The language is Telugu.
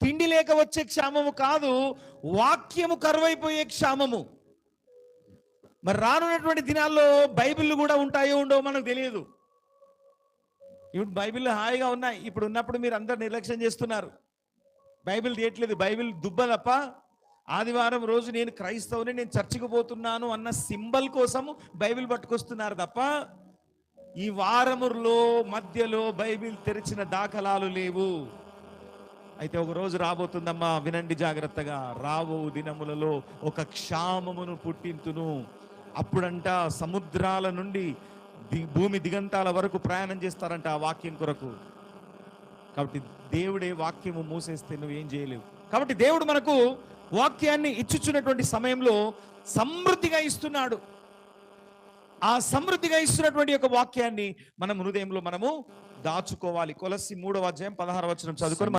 తిండి లేక వచ్చే క్షామము కాదు, వాక్యము కరువైపోయే క్షామము. మరి రానున్నటువంటి దినాల్లో బైబిళ్ళు కూడా ఉంటాయో ఉండవో మనకు తెలియదు. ఇప్పుడు బైబిళ్ళు హాయిగా ఉన్నాయి, ఇప్పుడు ఉన్నప్పుడు మీరు అందరు నిర్లక్ష్యం చేస్తున్నారు. బైబిల్ తీయట్లేదు, బైబిల్ దుబ్బ తప్ప. ఆదివారం రోజు నేను క్రైస్తవుని, నేను చర్చికి పోతున్నాను అన్న సింబల్ కోసము బైబిల్ పట్టుకొస్తున్నారు తప్ప ఈ వారములో మధ్యలో బైబిల్ తెరిచిన దాఖలాలు లేవు. అయితే ఒక రోజు రాబోతుందమ్మా, వినండి జాగ్రత్తగా. రాబో దినములలో ఒక క్షామమును పుట్టింతును. అప్పుడంట సముద్రాల నుండి భూమి దిగంతాల వరకు ప్రయాణం చేస్తారంట ఆ వాక్యం కొరకు. కాబట్టి దేవుడే వాక్యము మూసేస్తే నువ్వేం చేయలేవు. కాబట్టి దేవుడు మనకు వాక్యాన్ని ఇచ్చుచున్నటువంటి సమయంలో సమృద్ధిగా ఇస్తున్నాడు. ఆ సమృద్ధిగా ఇస్తున్నటువంటి యొక్క వాక్యాన్ని మనం హృదయంలో మనము దాచుకోవాలి. కొలస్సీ 3వ అధ్యాయం 16వ వచనం చదువుకొని